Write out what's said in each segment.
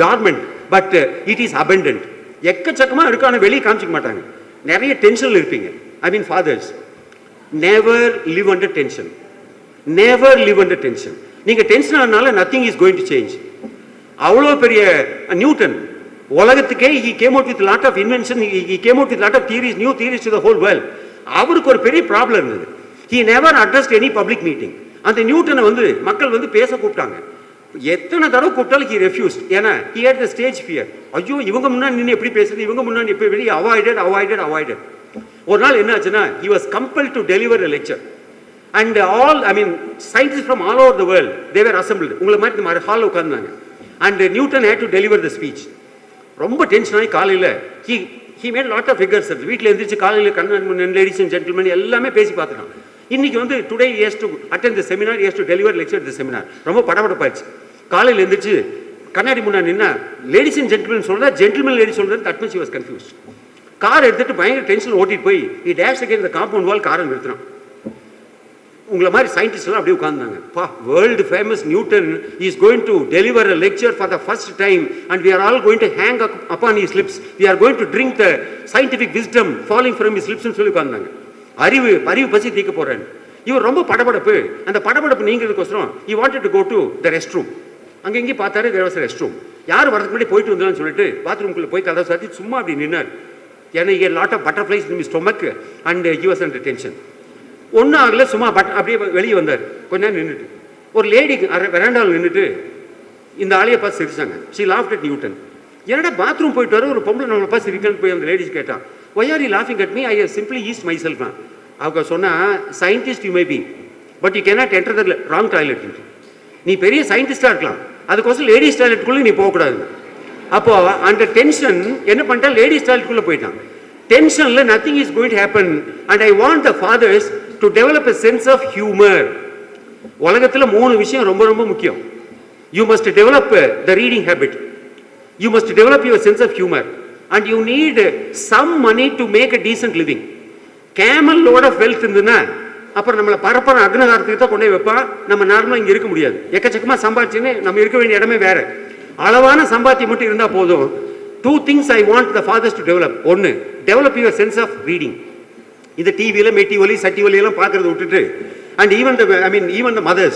Torment, but it is abundant. எக்கச்சக்கமா இருக்கு, ஆனால் வெளியே காமிச்சிக்க மாட்டாங்க. நிறைய டென்ஷன்ல இருப்பீங்க. I mean fathers, never live under tension. Never live under tension. நீங்க டென்ஷன் ஆனால nothing is going to change. அவ்வளோ பெரிய நியூட்டன் உலகத்துக்கே he came out with lot of invention, he came out with lot of theories, new theories to the whole world. அவருக்கு ஒரு பெரிய problem இருந்தது. he never addressed any public meeting. அந்த நியூட்டனை வந்து மக்கள் வந்து பேச கூப்பிட்டாங்க. எத்தனை தடவை கூப்பிட்டாலும் he refused. ஏன்னா he had the stage fear. ஐயோ இவங்க முன்னாடி நின்று எப்படி பேசுறது, இவங்க முன்னாடி எப்படி வெளியே அவாய்டட். ஒரு நாள் என்ன ஆச்சுன்னா he was compelled to deliver a lecture. And all, I mean, scientists from all over the world, they were assembled. உங்களை மாதிரி இந்த ஹாலில் உட்கார்ந்தாங்க. And Newton had to deliver the speech. ரொம்ப டென்ஷன் ஆகி காலையில் he made lot of figures. வீட்டில் எழுந்திரிச்சு காலையில் கண்ணன், லேடிஸ் அண்ட் ஜென்டில்மேன் எல்லாமே பேசி பார்த்துட்டான். இன்னைக்கு வந்து today he has to attend the seminar, he has to deliver lecture at the seminar. ரொம்ப படபடப்பாயிடுச்சு. காலையில் எழுந்திரிச்சு கண்ணாடி முன்னாடி நின்னா லேடிஸ் அண்ட் ஜென்டில்மேன் சொல்றா, ஜென்டில்மேன் லேடிஸ் சொல்றது, that much he was confused. Car எடுத்துட்டு பயங்கர டென்ஷன் ஓட்டிட்டு போய் he dashed against the compound wall, காரை நிறுத்தினான். உங்களை மாதிரி சயின்டிஸ்ட் எல்லாம் அப்படியே உட்கார்ந்தாங்க. பா, world famous Newton is going to deliver a lecture for the first time and we are all going to hang upon his lips, we are going to drink the scientific wisdom falling from his lips ன்னு சொல்லி உட்கார்ந்தாங்க. அறிவு பசி தீக்க போறேன். இவர் ரொம்ப படபடப்பு. அந்த படபடப்பு நீங்கிறதுக்கோசரம் he wanted to go to the restroom. அங்க இங்கே பார்த்தாரு, there was a restroom. யார் வரதுக்கு முன்னாடி போயிட்டு வந்தான்னு சொல்லிட்டு பாத்ரூம்குள்ள போய் கதவை சாத்தி சும்மா அப்படி நின்னார். ஏன்னா he had lot of butterflies in his stomach and he was under tension. ஒன்றும் ஆகல, சும்மா அப்படியே வெளியே வந்தார். கொஞ்ச நேரம் நின்றுட்டு ஒரு லேடி வெராண்டாவில் நின்றுட்டு இந்த ஆளையை பார்த்து சிரிச்சாங்க. she laughed at Newton. என்னடா பாத்ரூம் போயிட்டு வர ஒரு பொம்பளை நம்மளை பார்த்து சிரிக்கன்னு போய் அந்த லேடிஸ் கேட்டான். why are you laughing at me, I have simply eased myself. அவங்க சொன்னா, scientist you may be but you cannot enter the wrong toilet. நீ பெரிய சயின்டிஸ்டாக இருக்கலாம், அதுக்கோசம் லேடிஸ் டாய்லெட்டுக்குள்ளே நீ போகக்கூடாது. அப்போ அந்த டென்ஷன் என்ன பண்ணிட்டா, லேடிஸ் டாய்லெட்டுக்குள்ளே போயிட்டான். டென்ஷன்ல nothing is going to happen and I want the fathers to develop a sense of humor. உலகத்துல மூணு விஷயம் ரொம்ப ரொம்ப முக்கியம். You must develop the reading habit, you must develop your sense of humor and you need some money to make a decent living. camel load of wealth இருந்துன்னா அப்புறம் நம்மளை பரப்பர அக்னகாரத்துக்கு தான் கொண்டு போய் வைப்பான். நம்ம நார்மலாக இங்கே இருக்க முடியாது. எக்கச்சக்கமா சம்பாதிச்சுன்னு நம்ம இருக்க வேண்டிய இடமே வேற. அளவான சம்பாத்தியம் மட்டும் இருந்தால் போதும். Two things I want the fathers to develop. ஒன்று, develop your sense of reading. இந்த டிவியில் மெட்டி ஒலி சட்டி ஒலி எல்லாம் பார்க்கறத விட்டுட்டு, and even the mothers,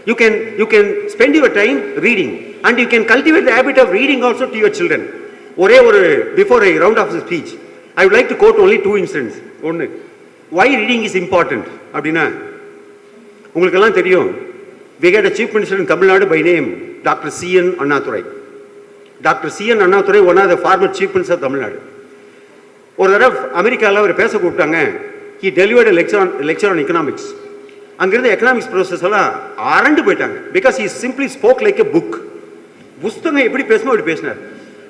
you can spend your time reading and you can cultivate the habit of reading also to your children. ஒரே ஒரு before I round off the speech, I would like to quote only two incidents. ஒன்று, why reading is important அப்படின்னா, உங்களுக்கு எல்லாம் தெரியும், we had a chief minister in Tamil Nadu by name Dr. C.N. Annadurai. Dr. C.N. Annadurai, one of the former chief ministers of Tamil Nadu. ஒரு தடவை அமெரிக்காவில் அவர் பேச கூப்பிட்டாங்க. he delivered a lecture on economics. அங்கிருந்த economics professors எல்லாம் அரண்டு போயிட்டாங்க. Because he simply spoke like a book. புஸ்தகம் எப்படி பேசணும் அப்படி பேசினார்.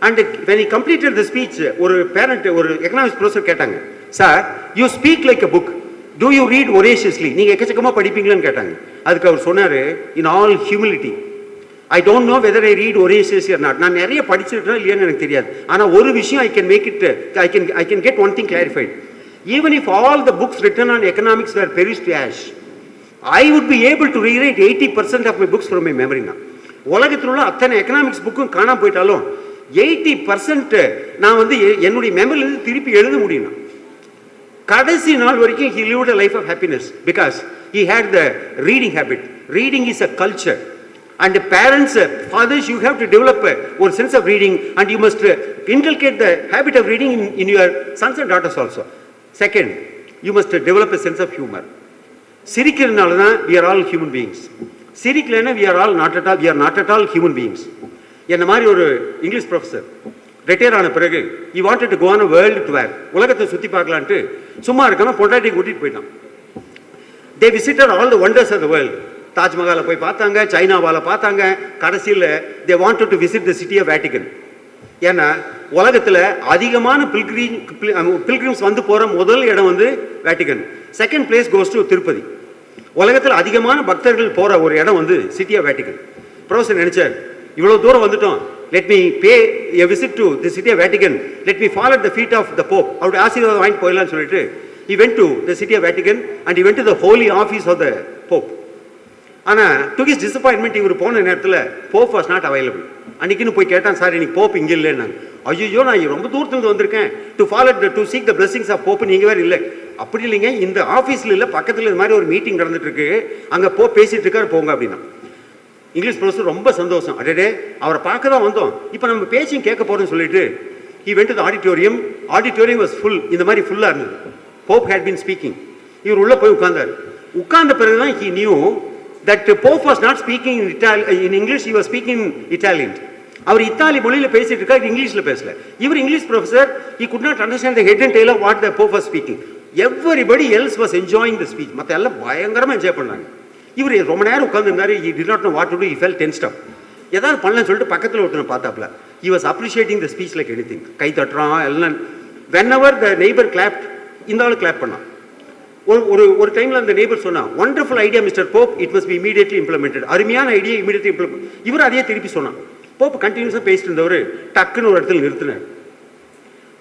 and when he completed the speech, ஒரு பேரண்ட், ஒரு எக்கனாமிக்ஸ் ப்ரொஃபஸர் கேட்டாங்க, sir you speak like a book, do you read voraciously? நீங்க எக்கச்சக்கமா படிப்பீங்களான்னு கேட்டாங்க. அதுக்கு அவர் சொன்னாரு, in all humility, I don't know whether I read voraciously or not. நான் நிறைய படிச்சிருக்கேன் இல்லையான்னு எனக்கு தெரியாது. ஆனால் ஒரு விஷயம் I can get one thing clarified. Even if all the books written on economics were perished to ash, I would be able to rewrite 80% of my books from my memory now. உலகத்தில் உள்ள அத்தனை economics புக்கும் காணாம போயிட்டாலும் 80% நான் வந்து என்னுடைய மெமரியிலிருந்து திருப்பி எழுத முடியும். கடைசி நாள் வரைக்கும் he lived a life of happiness because he had the reading habit. Reading is a culture. And parents, fathers, you have to develop a sense of reading and you must inculcate the habit of reading in your sons and daughters also. Second, you must develop a sense of humor. சிரிக்கிறதுனால தான் we are all human beings. சிரிக்கலைன்னா we are not at all human beings. என்ன மாதிரி ஒரு English professor retire ஆன பிறகு he wanted to go on a world tour. உலகத்தை சுற்றி பார்க்கலான்ட்டு சும்மா இருக்காம பொண்டாட்டியை கூட்டிட்டு போயிட்டான். They visited all the wonders of the world. தாஜ்மஹாலை போய் பார்த்தாங்க, சைனாவால பார்த்தாங்க. கடைசியில் they wanted to visit the city of Vatican. ஏன்னா உலகத்தில் அதிகமான பில்கிரிம்ஸ் வந்து போகிற முதல் இடம் வந்து Vatican. Second place goes to Tirupati. உலகத்தில் அதிகமான பக்தர்கள் போகிற ஒரு இடம் வந்து சிட்டி ஆஃப் வேட்டிகன். ப்ரொஃபஸர் நினைச்சார், இவ்வளோ தூரம் வந்துட்டோம், let me pay a visit to the city of Vatican, let me fall at the feet of the Pope. அவருடைய ஆசீர்வாதம் வாங்கிட்டு போயிடலான்னு சொல்லிட்டு he went to the city of Vatican and he went to the holy office of the Pope. ஆனால் to his disappointment இவர் போன நேரத்தில் Pope was not available. அன்றைக்கின்னு போய் கேட்டான், சார் இன்னைக்கு போப் இங்கே இல்லைன்னு. ஐயோ நான் ரொம்ப தூரத்துலேருந்து வந்திருக்கேன் to follow to seek the blessings of Pope, நீங்கள் வேறு இல்லை. அப்படி இல்லைங்க, இந்த ஆஃபீஸில் இல்லை, பக்கத்தில் இது மாதிரி ஒரு மீட்டிங் நடந்துட்டு இருக்கு, அங்கே போப் பேசிட்டு இருக்காரு, போங்க அப்படின்னா. இங்கிலீஷ் ப்ரொஃபஸர் ரொம்ப சந்தோஷம், அடடே அவரை பார்க்க தான் வந்தோம், இப்போ நம்ம பேச்சையும் கேட்க போகிறோம்னு சொல்லிட்டு he went to the auditorium. Auditorium was full. இந்த மாதிரி ஃபுல்லாக இருந்தது. Pope had been speaking. இவர் உள்ளே போய் உட்கார்ந்தார். உட்கார்ந்த பிறகு தான் he knew that Pope was not speaking in English, he was speaking in Italian. அவர் இத்தாலி மொழியில் பேசிட்டு இருக்கார், இங்கிலீஷில் பேசல. இவர் English professor, he could not understand the head and tail of what the Pope was speaking. Everybody else was enjoying the speech. மற்ற எல்லாம் பயங்கரமாக என்ஜாய் பண்ணாங்க. இவர் ரொம்ப நேரம் உட்கார்ந்துருந்தாரு. he did not know what to do, he felt tensed up. ஏதாவது பண்ணலன்னு சொல்லிட்டு பக்கத்தில் ஒருத்தனை பார்த்தாப்புல. he was appreciating the speech like anything. கை தட்டுறான் எல்லாம். whenever the neighbor clapped, இந்த ஆளு clap பண்ணான். ஒரு டைம்ல அந்த நெய்பர் சொன்னா, wonderful idea Mr. Pope, it must be immediately implemented. அருமையான ஐடியா, immediately implement. இவர் அதையே திருப்பி சொன்னான். போப் கண்டினியூஸாக பேசிட்டு இருந்தவர் டக்குன்னு ஒரு இடத்துல நிறுத்தினார்.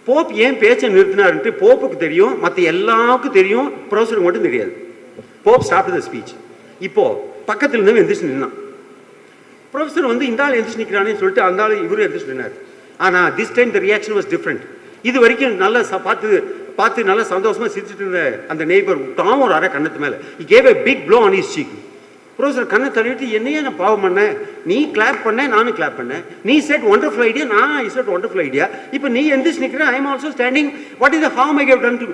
போப் ஏன் பேச்சை நிறுத்தினார்ன்ட்டு போப்புக்கு தெரியும், மற்ற எல்லாருக்கும் தெரியும், ப்ரொஃபஸருக்கு மட்டும் தெரியாது. Pope start the speech. இப்போ பக்கத்தில் இருந்தவன் எந்திரிச்சு நின்னான். ப்ரொஃபஸர் வந்து இந்த ஆள் எந்திரிச்சு நிற்கிறானே சொல்லிட்டு அந்த ஆள் இவரும் எந்திரிச்சு நின்னார். ஆனால் this time the reaction was different. இது வரைக்கும் நல்லா பார்த்து நல்லா சந்தோஷமா சிரிச்சுட்டு இருந்த அந்த நெய்பர் தாம் ஒரு அரை கண்ணத்து மேலே he gave a big blow on his cheek. Professor கண்ணை தள்ளிட்டு, என்னையே நான் பாவம் பண்ணேன், நீ கிளாப் பண்ண நானும் கிளாப் பண்ணேன், நீ செட் ஒண்டர்ஃபுல் ஐடியா, நான் ஐ செட் ஒண்டர்ஃபுல் ஐடியா, இப்போ நீ எந்திரிச்சு நிற்கிறேன், I am also standing, what is the harm I have done to.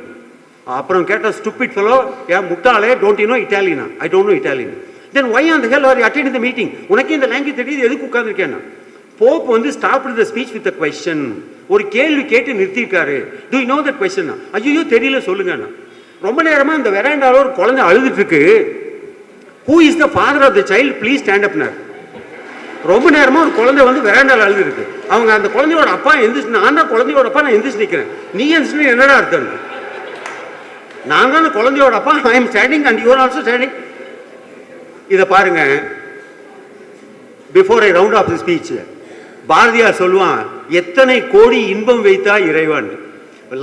அப்புறம் கேட்டால், ஸ்டூபிட் ஃபெலோ, ஏன் முட்டாளே, டோன்ட் யூ நோ இட்டாலியனா? I don't know Italian. Then why on the hell are you attending the meeting? உனக்கே இந்த language தெரியுது, எதுக்கு உட்கார்ந்துருக்கேன்னா? போப் வந்து stop the speech with a question. ஒரு கேள்வி கேட்டு நிறுத்திருக்காரு. Do you know that question? ஐயோ தெரியல, சொல்லுங்கண்ணா. ரொம்ப நேரமா இந்த வெராண்டாவில் ஒரு குழந்தை அழுதுட்டு இருக்கு. Who is the father of the child? Please stand up now. ரொம்ப நேரமா ஒரு குழந்தை வந்து வெராண்டாவில் அழுது இருக்கு. அவங்க அந்த குழந்தையோட அப்பா எந்திரிச்சு, நான் தான் குழந்தையோட அப்பா, நான் எந்திரிச்சு நிற்கிறேன், நீ எந்திரிச்சு என்னடா அர்த்தம்? நான் தான் குழந்தையோட அப்பா, I am standing and you are also standing. இதை பாருங்க. Before I round off the speech, Bharathiyar சொல்லுவான், எத்தனை கோடி இன்பம் வைத்தா இறைவன்.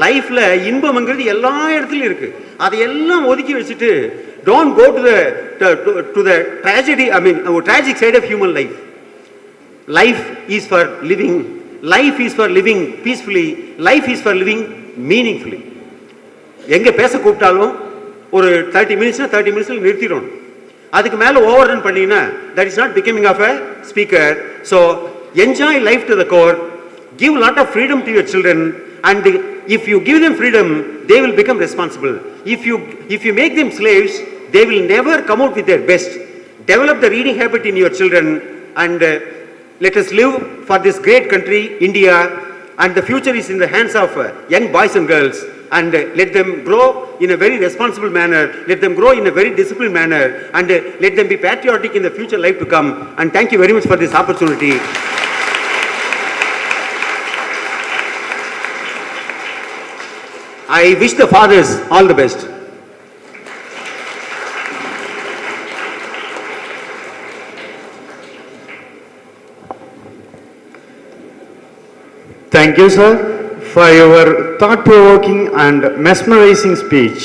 லைஃப்ல இன்பம்ங்கிறது எல்லா இடத்துலையும் இருக்கு. அதையெல்லாம் ஒதுக்கி வச்சுட்டு don't go to the tragedy, I mean tragic side of human life. Life is for living, life is for living peacefully, life is for living meaningfully. எங்க பேச கூப்பிட்டாலும் ஒரு 30 மினிட்ஸ்ல நிறுத்திடணும். அதுக்கு மேல ஓவர் ரன் பண்ணீங்கன்னா that is not becoming of a speaker. So enjoy life to the core, give lot of freedom to your children, and if you give them freedom, they will become responsible. If you make them slaves, they will never come out with their best. Develop the reading habit in your children, and let us live for this great country, India, and the future is in the hands of young boys and girls, and let them grow in a very responsible manner, let them grow in a very disciplined manner, and let them be patriotic in the future life to come. And thank you very much for this opportunity. I wish the fathers all the best. Thank you, sir, for your thought-provoking and mesmerizing speech.